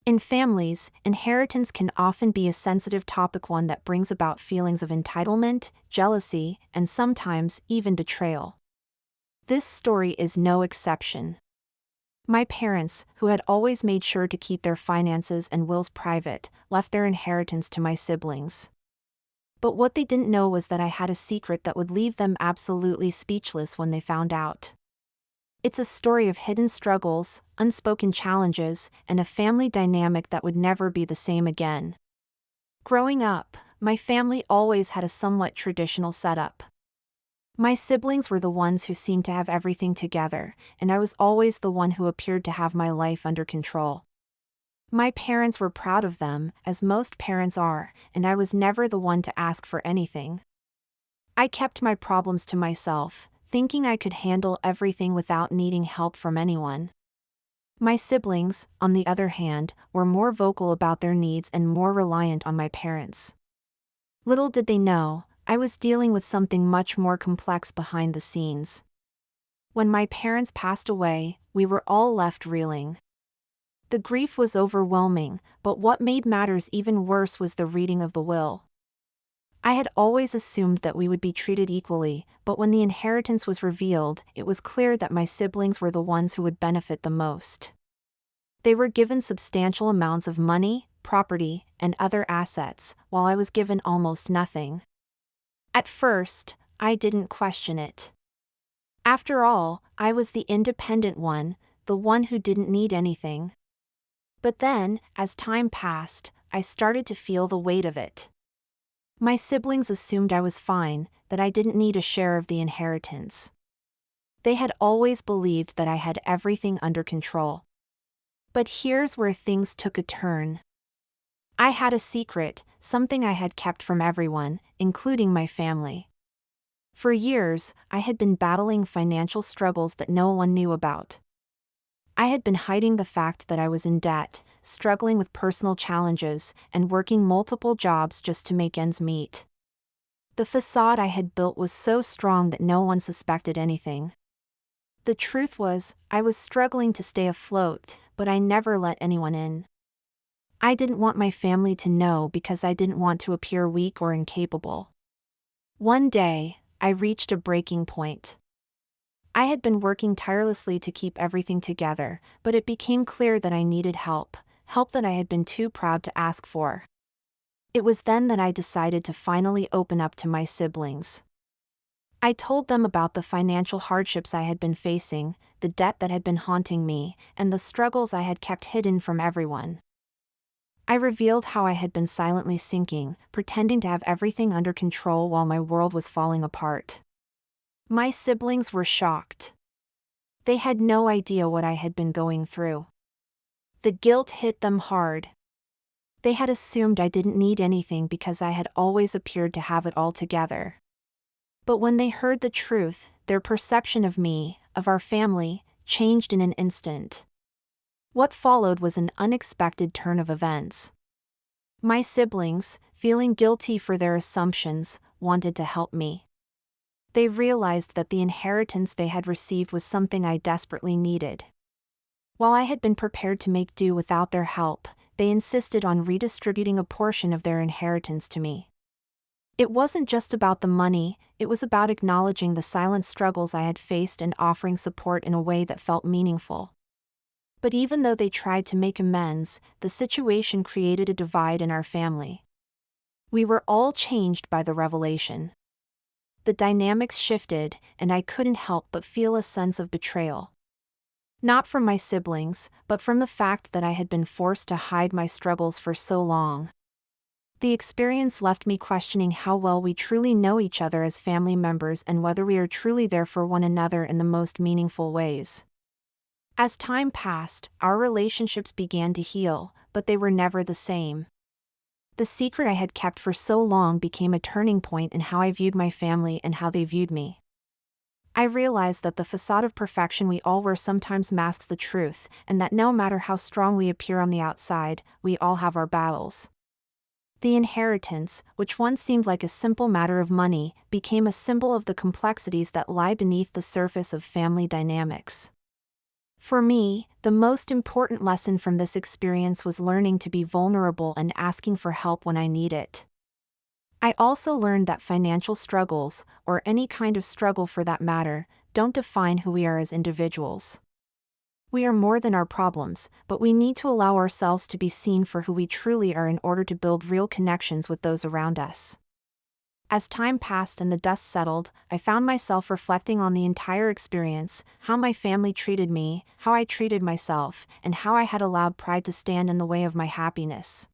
In families, inheritance can often be a sensitive topic, one that brings about feelings of entitlement, jealousy, and sometimes even betrayal. This story is no exception. My parents, who had always made sure to keep their finances and wills private, left their inheritance to my siblings. But what they didn't know was that I had a secret that would leave them absolutely speechless when they found out. It's a story of hidden struggles, unspoken challenges, and a family dynamic that would never be the same again. Growing up, my family always had a somewhat traditional setup. My siblings were the ones who seemed to have everything together, and I was always the one who appeared to have my life under control. My parents were proud of them, as most parents are, and I was never the one to ask for anything. I kept my problems to myself, thinking I could handle everything without needing help from anyone. My siblings, on the other hand, were more vocal about their needs and more reliant on my parents. Little did they know, I was dealing with something much more complex behind the scenes. When my parents passed away, we were all left reeling. The grief was overwhelming, but what made matters even worse was the reading of the will. I had always assumed that we would be treated equally, but when the inheritance was revealed, it was clear that my siblings were the ones who would benefit the most. They were given substantial amounts of money, property, and other assets, while I was given almost nothing. At first, I didn't question it. After all, I was the independent one, the one who didn't need anything. But then, as time passed, I started to feel the weight of it. My siblings assumed I was fine, that I didn't need a share of the inheritance. They had always believed that I had everything under control. But here's where things took a turn. I had a secret, something I had kept from everyone, including my family. For years, I had been battling financial struggles that no one knew about. I had been hiding the fact that I was in debt, struggling with personal challenges, and working multiple jobs just to make ends meet. The facade I had built was so strong that no one suspected anything. The truth was, I was struggling to stay afloat, but I never let anyone in. I didn't want my family to know because I didn't want to appear weak or incapable. One day, I reached a breaking point. I had been working tirelessly to keep everything together, but it became clear that I needed help that I had been too proud to ask for. It was then that I decided to finally open up to my siblings. I told them about the financial hardships I had been facing, the debt that had been haunting me, and the struggles I had kept hidden from everyone. I revealed how I had been silently sinking, pretending to have everything under control while my world was falling apart. My siblings were shocked. They had no idea what I had been going through. The guilt hit them hard. They had assumed I didn't need anything because I had always appeared to have it all together. But when they heard the truth, their perception of me, of our family, changed in an instant. What followed was an unexpected turn of events. My siblings, feeling guilty for their assumptions, wanted to help me. They realized that the inheritance they had received was something I desperately needed. While I had been prepared to make do without their help, they insisted on redistributing a portion of their inheritance to me. It wasn't just about the money, it was about acknowledging the silent struggles I had faced and offering support in a way that felt meaningful. But even though they tried to make amends, the situation created a divide in our family. We were all changed by the revelation. The dynamics shifted, and I couldn't help but feel a sense of betrayal. Not from my siblings, but from the fact that I had been forced to hide my struggles for so long. The experience left me questioning how well we truly know each other as family members and whether we are truly there for one another in the most meaningful ways. As time passed, our relationships began to heal, but they were never the same. The secret I had kept for so long became a turning point in how I viewed my family and how they viewed me. I realized that the facade of perfection we all wear sometimes masks the truth, and that no matter how strong we appear on the outside, we all have our battles. The inheritance, which once seemed like a simple matter of money, became a symbol of the complexities that lie beneath the surface of family dynamics. For me, the most important lesson from this experience was learning to be vulnerable and asking for help when I need it. I also learned that financial struggles, or any kind of struggle for that matter, don't define who we are as individuals. We are more than our problems, but we need to allow ourselves to be seen for who we truly are in order to build real connections with those around us. As time passed and the dust settled, I found myself reflecting on the entire experience, how my family treated me, how I treated myself, and how I had allowed pride to stand in the way of my happiness.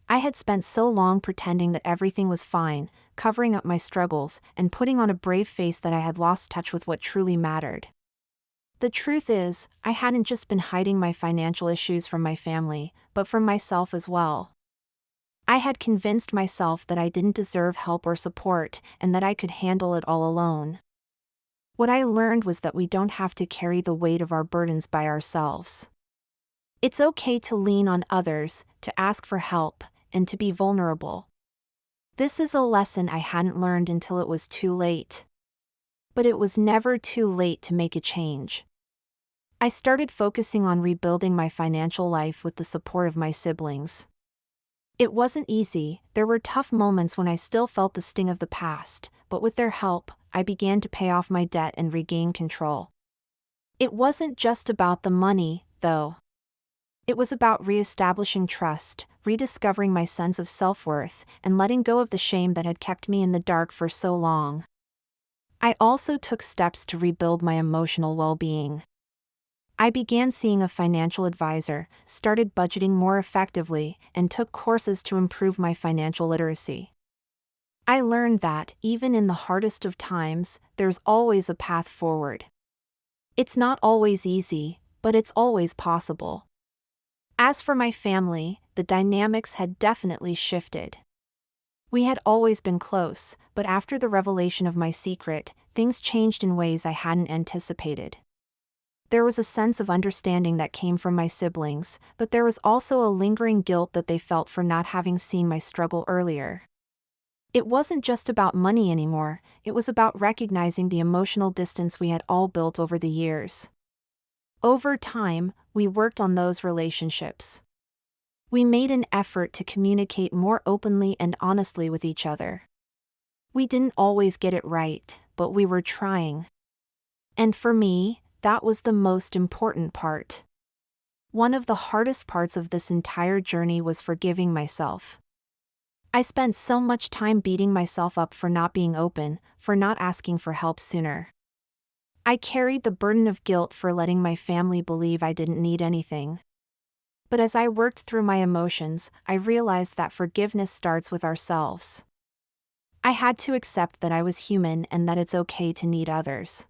I had spent so long pretending that everything was fine, covering up my struggles, and putting on a brave face that I had lost touch with what truly mattered. The truth is, I hadn't just been hiding my financial issues from my family, but from myself as well. I had convinced myself that I didn't deserve help or support, and that I could handle it all alone. What I learned was that we don't have to carry the weight of our burdens by ourselves. It's okay to lean on others, to ask for help, and to be vulnerable. This is a lesson I hadn't learned until it was too late. But it was never too late to make a change. I started focusing on rebuilding my financial life with the support of my siblings. It wasn't easy, there were tough moments when I still felt the sting of the past, but with their help, I began to pay off my debt and regain control. It wasn't just about the money, though. It was about reestablishing trust, rediscovering my sense of self-worth, and letting go of the shame that had kept me in the dark for so long. I also took steps to rebuild my emotional well-being. I began seeing a financial advisor, started budgeting more effectively, and took courses to improve my financial literacy. I learned that, even in the hardest of times, there's always a path forward. It's not always easy, but it's always possible. As for my family, the dynamics had definitely shifted. We had always been close, but after the revelation of my secret, things changed in ways I hadn't anticipated. There was a sense of understanding that came from my siblings, but there was also a lingering guilt that they felt for not having seen my struggle earlier. It wasn't just about money anymore, it was about recognizing the emotional distance we had all built over the years. Over time, we worked on those relationships. We made an effort to communicate more openly and honestly with each other. We didn't always get it right, but we were trying. And for me, that was the most important part. One of the hardest parts of this entire journey was forgiving myself. I spent so much time beating myself up for not being open, for not asking for help sooner. I carried the burden of guilt for letting my family believe I didn't need anything. But as I worked through my emotions, I realized that forgiveness starts with ourselves. I had to accept that I was human and that it's okay to need others.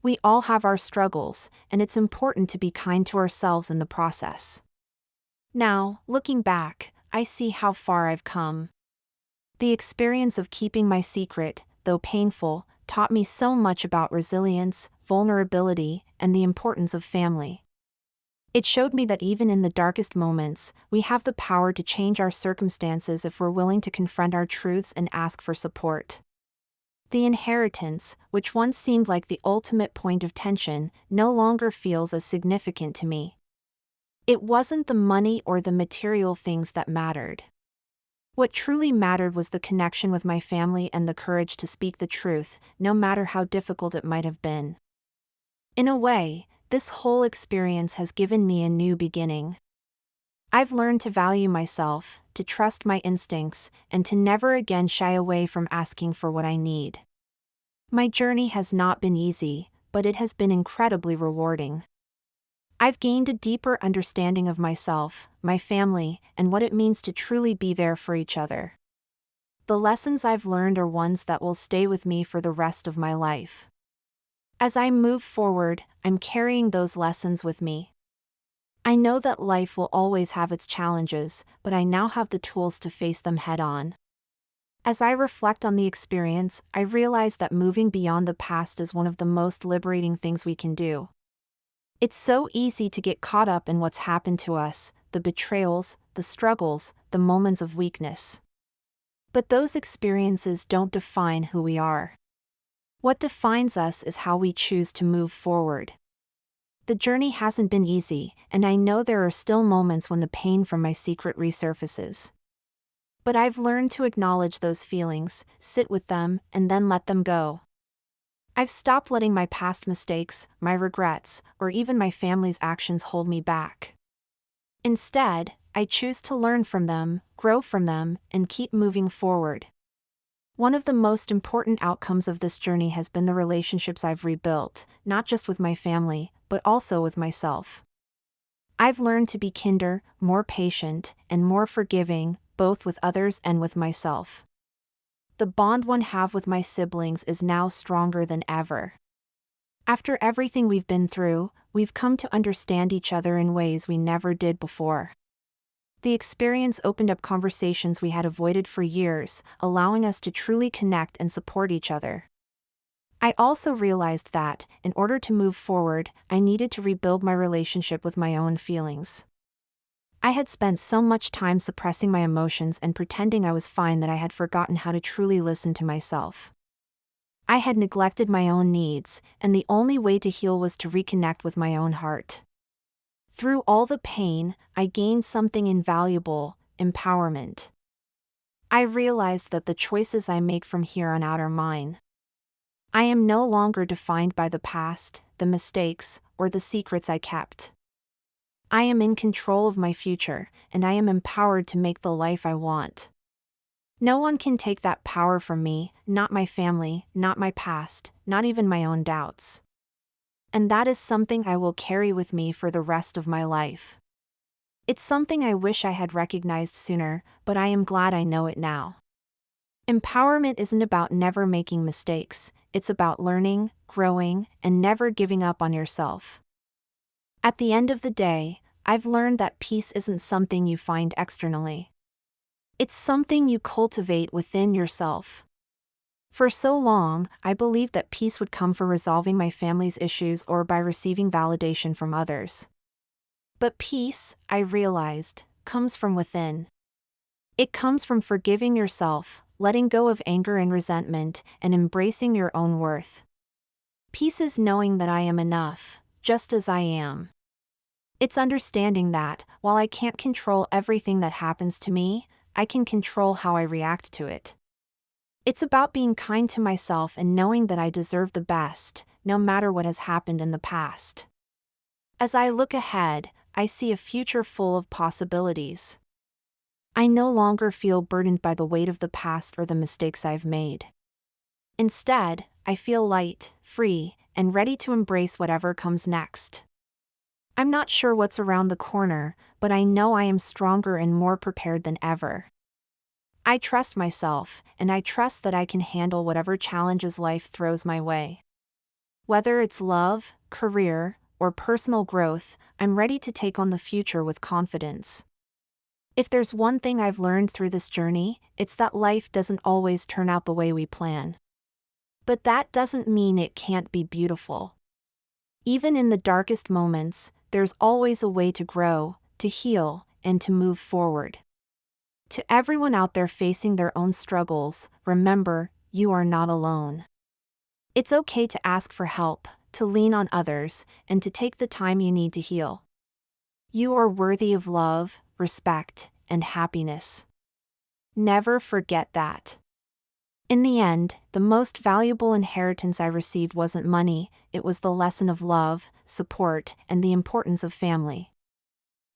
We all have our struggles, and it's important to be kind to ourselves in the process. Now, looking back, I see how far I've come. The experience of keeping my secret, though painful, taught me so much about resilience, vulnerability, and the importance of family. It showed me that even in the darkest moments, we have the power to change our circumstances if we're willing to confront our truths and ask for support. The inheritance, which once seemed like the ultimate point of tension, no longer feels as significant to me. It wasn't the money or the material things that mattered. What truly mattered was the connection with my family and the courage to speak the truth, no matter how difficult it might have been. In a way, this whole experience has given me a new beginning. I've learned to value myself, to trust my instincts, and to never again shy away from asking for what I need. My journey has not been easy, but it has been incredibly rewarding. I've gained a deeper understanding of myself, my family, and what it means to truly be there for each other. The lessons I've learned are ones that will stay with me for the rest of my life. As I move forward, I'm carrying those lessons with me. I know that life will always have its challenges, but I now have the tools to face them head-on. As I reflect on the experience, I realize that moving beyond the past is one of the most liberating things we can do. It's so easy to get caught up in what's happened to us, the betrayals, the struggles, the moments of weakness. But those experiences don't define who we are. What defines us is how we choose to move forward. The journey hasn't been easy, and I know there are still moments when the pain from my secret resurfaces. But I've learned to acknowledge those feelings, sit with them, and then let them go. I've stopped letting my past mistakes, my regrets, or even my family's actions hold me back. Instead, I choose to learn from them, grow from them, and keep moving forward. One of the most important outcomes of this journey has been the relationships I've rebuilt, not just with my family, but also with myself. I've learned to be kinder, more patient, and more forgiving, both with others and with myself. The bond one have with my siblings is now stronger than ever. After everything we've been through, we've come to understand each other in ways we never did before. The experience opened up conversations we had avoided for years, allowing us to truly connect and support each other. I also realized that, in order to move forward, I needed to rebuild my relationship with my own feelings. I had spent so much time suppressing my emotions and pretending I was fine that I had forgotten how to truly listen to myself. I had neglected my own needs, and the only way to heal was to reconnect with my own heart. Through all the pain, I gained something invaluable: empowerment. I realized that the choices I make from here on out are mine. I am no longer defined by the past, the mistakes, or the secrets I kept. I am in control of my future, and I am empowered to make the life I want. No one can take that power from me, not my family, not my past, not even my own doubts. And that is something I will carry with me for the rest of my life. It's something I wish I had recognized sooner, but I am glad I know it now. Empowerment isn't about never making mistakes, it's about learning, growing, and never giving up on yourself. At the end of the day, I've learned that peace isn't something you find externally. It's something you cultivate within yourself. For so long, I believed that peace would come from resolving my family's issues or by receiving validation from others. But peace, I realized, comes from within. It comes from forgiving yourself, letting go of anger and resentment, and embracing your own worth. Peace is knowing that I am enough, just as I am. It's understanding that, while I can't control everything that happens to me, I can control how I react to it. It's about being kind to myself and knowing that I deserve the best, no matter what has happened in the past. As I look ahead, I see a future full of possibilities. I no longer feel burdened by the weight of the past or the mistakes I've made. Instead, I feel light, free, and ready to embrace whatever comes next. I'm not sure what's around the corner, but I know I am stronger and more prepared than ever. I trust myself, and I trust that I can handle whatever challenges life throws my way. Whether it's love, career, or personal growth, I'm ready to take on the future with confidence. If there's one thing I've learned through this journey, it's that life doesn't always turn out the way we plan. But that doesn't mean it can't be beautiful. Even in the darkest moments, there's always a way to grow, to heal, and to move forward. To everyone out there facing their own struggles, remember, you are not alone. It's okay to ask for help, to lean on others, and to take the time you need to heal. You are worthy of love, respect, and happiness. Never forget that. In the end, the most valuable inheritance I received wasn't money, it was the lesson of love, support, and the importance of family.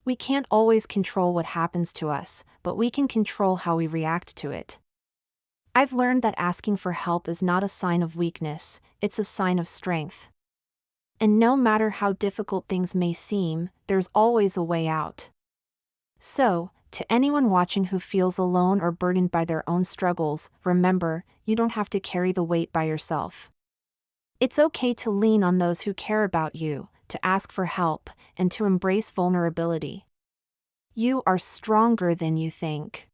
We can't always control what happens to us, but we can control how we react to it. I've learned that asking for help is not a sign of weakness, it's a sign of strength. And no matter how difficult things may seem, there's always a way out. So, to anyone watching who feels alone or burdened by their own struggles, remember, you don't have to carry the weight by yourself. It's okay to lean on those who care about you, to ask for help, and to embrace vulnerability. You are stronger than you think.